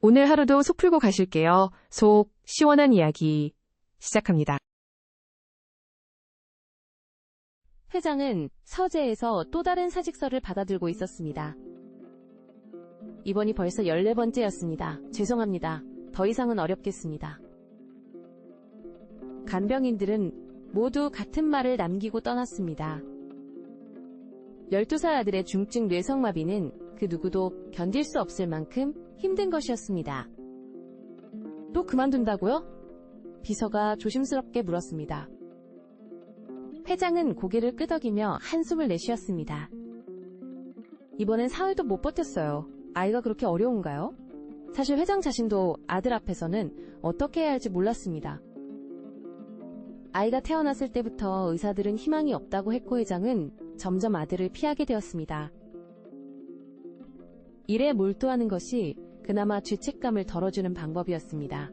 오늘 하루도 속 풀고 가실게요. 속 시원한 이야기 시작합니다. 회장은 서재에서 또 다른 사직서를 받아들고 있었습니다. 이번이 벌써 14번째였습니다. 죄송합니다. 더 이상은 어렵겠습니다. 간병인들은 모두 같은 말을 남기고 떠났습니다. 12살 아들의 중증 뇌성마비는 그 누구도 견딜 수 없을 만큼 힘든 것이었습니다. 또 그만둔다고요? 비서가 조심스럽게 물었습니다. 회장은 고개를 끄덕이며 한숨을 내쉬었습니다. 이번엔 사흘도 못 버텼어요. 아이가 그렇게 어려운가요? 사실 회장 자신도 아들 앞에서는 어떻게 해야 할지 몰랐습니다. 아이가 태어났을 때부터 의사들은 희망이 없다고 했고 회장은 점점 아들을 피하게 되었습니다. 일에 몰두하는 것이 그나마 죄책감을 덜어주는 방법이었습니다.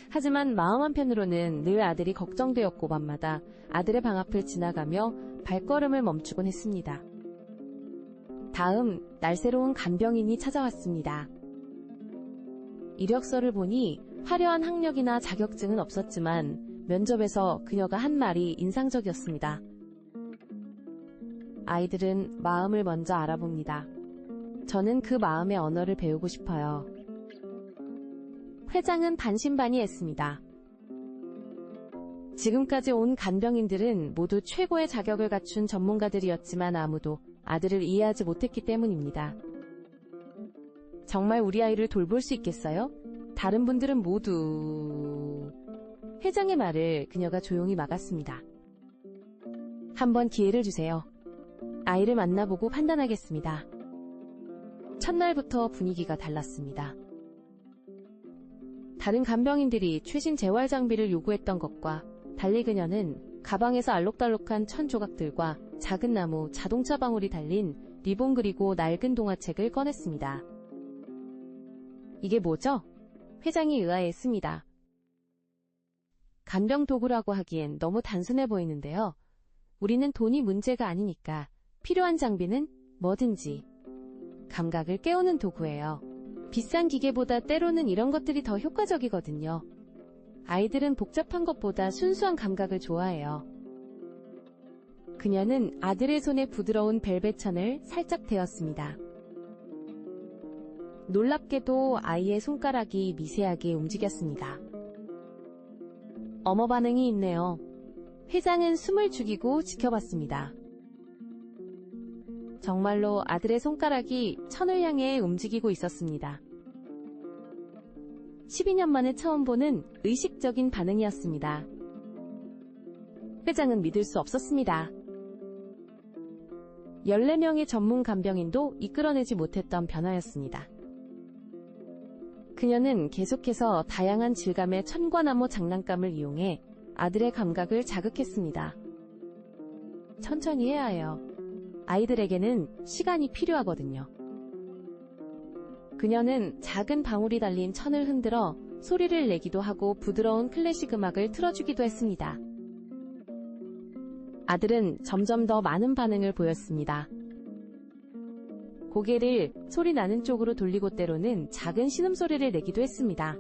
하지만 마음 한편으로는 늘 아들이 걱정되었고 밤마다 아들의 방 앞을 지나가며 발걸음을 멈추곤 했습니다. 다음 날새로운 간병인이 찾아왔습니다. 이력서를 보니 화려한 학력이나 자격증은 없었지만 면접에서 그녀가 한 말이 인상적이었습니다. 아이들은 마음을 먼저 알아봅니다. 저는 그 마음의 언어를 배우고 싶어요. 회장은 반신반의했습니다. 지금까지 온 간병인들은 모두 최고의 자격을 갖춘 전문가들이었지만 아무도 아들을 이해하지 못했기 때문입니다. 정말 우리 아이를 돌볼 수 있겠어요? 다른 분들은 모두... 회장의 말을 그녀가 조용히 막았습니다. 한번 기회를 주세요. 아이를 만나보고 판단하겠습니다. 첫날부터 분위기가 달랐습니다. 다른 간병인들이 최신 재활 장비를 요구했던 것과 달리 그녀는 가방에서 알록달록한 천 조각들과 작은 나무, 자동차 방울이 달린 리본 그리고 낡은 동화책을 꺼냈습니다. 이게 뭐죠? 회장이 의아해했습니다. 간병 도구라고 하기엔 너무 단순해 보이는데요. 우리는 돈이 문제가 아니니까 필요한 장비는 뭐든지. 감각을 깨우는 도구예요. 비싼 기계보다 때로는 이런 것들이 더 효과적이거든요. 아이들은 복잡한 것보다 순수한 감각을 좋아해요. 그녀는 아들의 손에 부드러운 벨벳 천을 살짝 대었습니다. 놀랍게도 아이의 손가락이 미세하게 움직였습니다. 어머 반응이 있네요. 회장은 숨을 죽이고 지켜봤습니다. 정말로 아들의 손가락이 천을 향해 움직이고 있었습니다. 12년 만에 처음 보는 의식적인 반응이었습니다. 회장은 믿을 수 없었습니다. 14명의 전문 간병인도 이끌어내지 못했던 변화였습니다. 그녀는 계속해서 다양한 질감의 천과 나무 장난감을 이용해 아들의 감각을 자극했습니다. 천천히 해야 해요. 아이들에게는 시간이 필요하거든요. 그녀는 작은 방울이 달린 천을 흔들어 소리를 내기도 하고 부드러운 클래식 음악을 틀어주기도 했습니다. 아들은 점점 더 많은 반응을 보였습니다. 고개를 소리 나는 쪽으로 돌리고 때로는 작은 신음소리를 내기도 했습니다.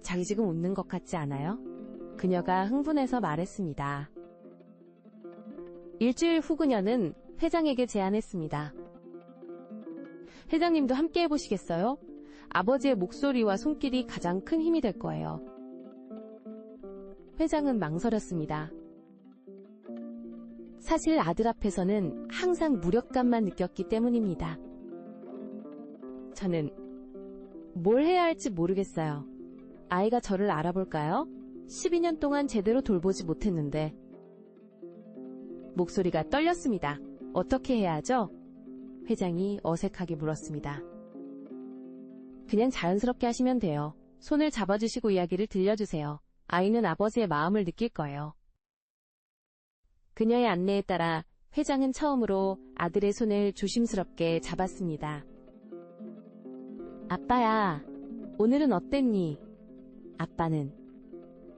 자기 지금 웃는 것 같지 않아요? 그녀가 흥분해서 말했습니다. 일주일 후 그녀는 회장에게 제안했습니다. 회장님도 함께 해보시겠어요? 아버지의 목소리와 손길이 가장 큰 힘이 될 거예요. 회장은 망설였습니다. 사실 아들 앞에서는 항상 무력감만 느꼈기 때문입니다. 저는 뭘 해야 할지 모르겠어요. 아이가 저를 알아볼까요? 12년 동안 제대로 돌보지 못했는데. 목소리가 떨렸습니다. 어떻게 해야 하죠? 회장이 어색하게 물었습니다. 그냥 자연스럽게 하시면 돼요. 손을 잡아주시고 이야기를 들려주세요. 아이는 아버지의 마음을 느낄 거예요. 그녀의 안내에 따라 회장은 처음으로 아들의 손을 조심스럽게 잡았습니다. 아빠야, 오늘은 어땠니?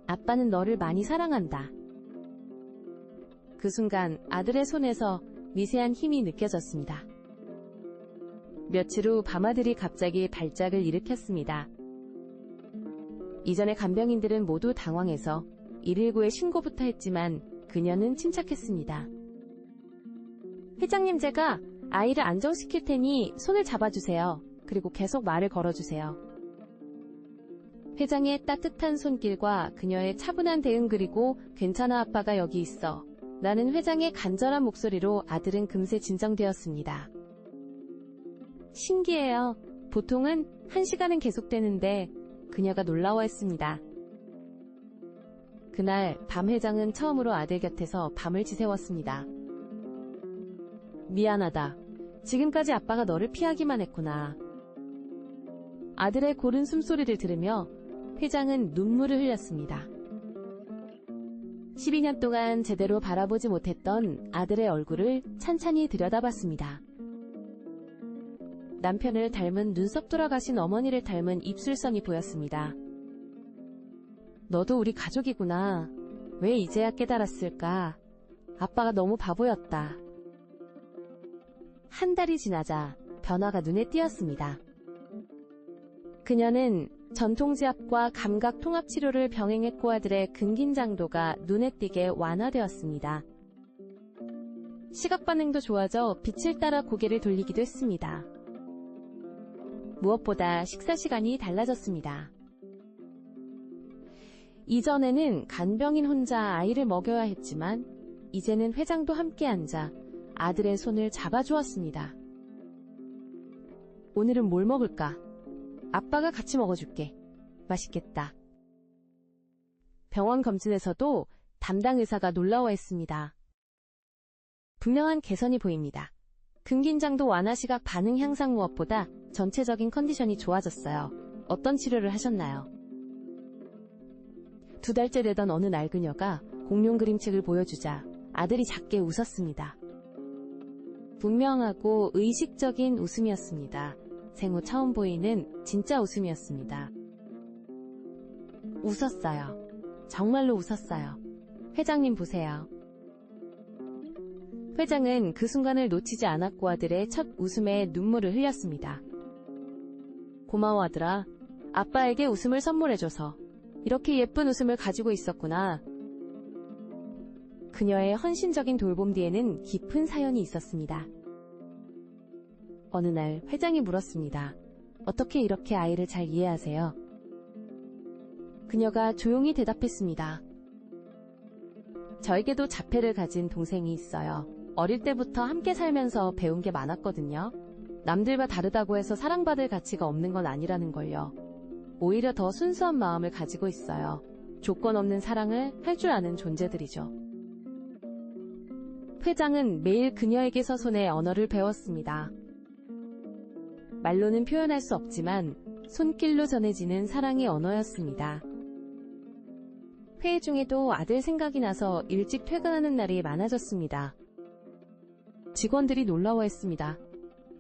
아빠는 너를 많이 사랑한다. 그 순간 아들의 손에서 미세한 힘이 느껴졌습니다. 며칠 후 밤아들이 갑자기 발작을 일으켰습니다. 이전에 간병인들은 모두 당황해서 119에 신고부터 했지만 그녀는 침착했습니다. 회장님, 제가 아이를 안정시킬 테니 손을 잡아주세요. 그리고 계속 말을 걸어주세요. 회장의 따뜻한 손길과 그녀의 차분한 대응, 그리고 괜찮아, 아빠가 여기 있어 라는 회장의 간절한 목소리로 아들은 금세 진정되었습니다. 신기해요. 보통은 1시간은 계속되는데 그녀가 놀라워했습니다. 그날 밤 회장은 처음으로 아들 곁에서 밤을 지새웠습니다. 미안하다. 지금까지 아빠가 너를 피하기만 했구나. 아들의 고른 숨소리를 들으며 회장은 눈물을 흘렸습니다. 12년 동안 제대로 바라보지 못했던 아들의 얼굴을 찬찬히 들여다봤습니다. 남편을 닮은 눈썹 돌아가신 어머니를 닮은 입술선이 보였습니다. 너도 우리 가족이구나. 왜 이제야 깨달았을까? 아빠가 너무 바보였다. 한 달이 지나자 변화가 눈에 띄었습니다. 그녀는 전통지압과 감각통합치료를 병행했고 아들의 근긴장도가 눈에 띄게 완화되었습니다. 시각반응도 좋아져 빛을 따라 고개를 돌리기도 했습니다. 무엇보다 식사 시간이 달라졌습니다. 이전에는 간병인 혼자 아이를 먹여야 했지만 이제는 회장도 함께 앉아 아들의 손을 잡아주었습니다. 오늘은 뭘 먹을까? 아빠가 같이 먹어줄게. 맛있겠다. 병원 검진에서도 담당 의사가 놀라워했습니다. 분명한 개선이 보입니다. 근긴장도 완화, 시각 반응 향상, 무엇보다 전체적인 컨디션이 좋아졌어요. 어떤 치료를 하셨나요? 2달째 되던 어느 날 그녀가 공룡 그림책을 보여주자 아들이 작게 웃었습니다. 분명하고 의식적인 웃음이었습니다. 생후 처음 보이는 진짜 웃음이었습니다. 웃었어요. 정말로 웃었어요. 회장님 보세요. 회장은 그 순간을 놓치지 않았고 아들의 첫 웃음에 눈물을 흘렸습니다. 고마워 아들아. 아빠에게 웃음을 선물해줘서. 이렇게 예쁜 웃음을 가지고 있었구나. 그녀의 헌신적인 돌봄 뒤에는 깊은 사연이 있었습니다. 어느 날 회장이 물었습니다. 어떻게 이렇게 아이를 잘 이해하세요? 그녀가 조용히 대답했습니다. 저에게도 자폐를 가진 동생이 있어요. 어릴 때부터 함께 살면서 배운 게 많았거든요. 남들과 다르다고 해서 사랑받을 가치가 없는 건 아니라는 걸요. 오히려 더 순수한 마음을 가지고 있어요. 조건 없는 사랑을 할 줄 아는 존재들이죠. 회장은 매일 그녀에게서 손의 언어를 배웠습니다. 말로는 표현할 수 없지만 손길로 전해지는 사랑의 언어였습니다. 회의 중에도 아들 생각이 나서 일찍 퇴근하는 날이 많아졌습니다. 직원들이 놀라워했습니다.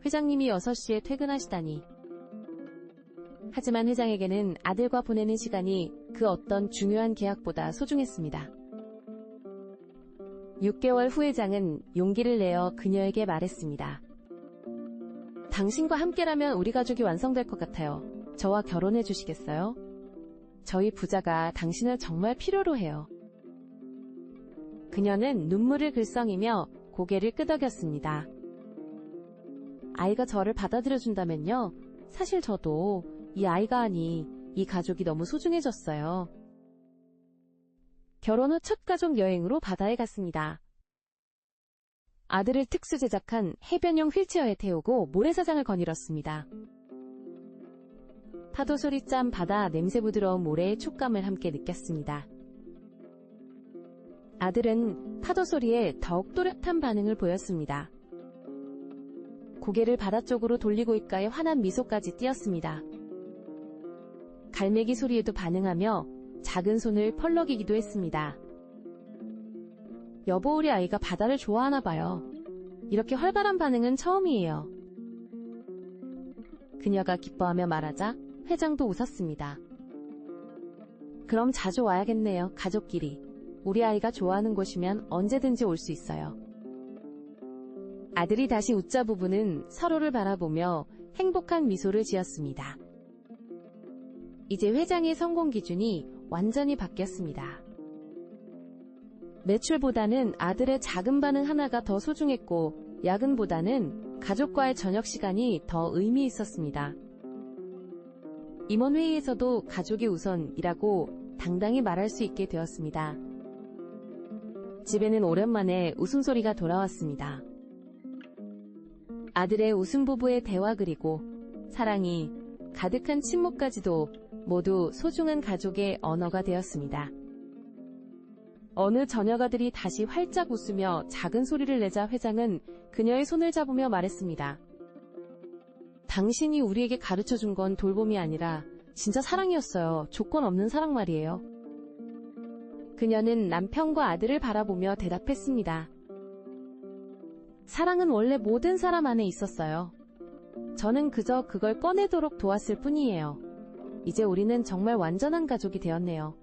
회장님이 6시에 퇴근하시다니. 하지만 회장에게는 아들과 보내는 시간이 그 어떤 중요한 계약보다 소중했습니다. 6개월 후 회장은 용기를 내어 그녀에게 말했습니다. 당신과 함께라면 우리 가족이 완성될 것 같아요. 저와 결혼해 주시겠어요? 저희 부자가 당신을 정말 필요로 해요. 그녀는 눈물을 글썽이며 고개를 끄덕였습니다. 아이가 저를 받아들여준다면요. 사실 저도 이 아이가 아니 이 가족이 너무 소중해졌어요. 결혼 후 첫 가족 여행으로 바다에 갔습니다. 아들을 특수 제작한 해변용 휠체어에 태우고 모래사장을 거닐었습니다. 파도 소리 짠 바다, 냄새 부드러운 모래의 촉감을 함께 느꼈습니다. 아들은 파도 소리에 더욱 또렷한 반응을 보였습니다. 고개를 바다 쪽으로 돌리고 있가에 환한 미소까지 띄었습니다. 갈매기 소리에도 반응하며 작은 손을 펄럭이기도 했습니다. 여보, 우리 아이가 바다를 좋아하나 봐요. 이렇게 활발한 반응은 처음이에요. 그녀가 기뻐하며 말하자 회장도 웃었습니다. 그럼 자주 와야겠네요, 가족끼리. 우리 아이가 좋아하는 곳이면 언제든지 올 수 있어요. 아들이 다시 웃자 부부는 서로를 바라보며 행복한 미소를 지었습니다. 이제 회장의 성공 기준이 완전히 바뀌었습니다. 매출보다는 아들의 작은 반응 하나가 더 소중했고, 야근보다는 가족과의 저녁 시간이 더 의미 있었습니다. 임원회의에서도 가족이 우선이라고 당당히 말할 수 있게 되었습니다. 집에는 오랜만에 웃음소리가 돌아왔습니다. 아들의 웃음 부부의 대화 그리고 사랑이 가득한 침묵까지도 모두 소중한 가족의 언어가 되었습니다. 어느 저녁 아들이 다시 활짝 웃으며 작은 소리를 내자 회장은 그녀의 손을 잡으며 말했습니다. 당신이 우리에게 가르쳐준 건 돌봄이 아니라 진짜 사랑이었어요. 조건 없는 사랑 말이에요. 그녀는 남편과 아들을 바라보며 대답했습니다. 사랑은 원래 모든 사람 안에 있었어요. 저는 그저 그걸 꺼내도록 도왔을 뿐이에요. 이제 우리는 정말 완전한 가족이 되었네요.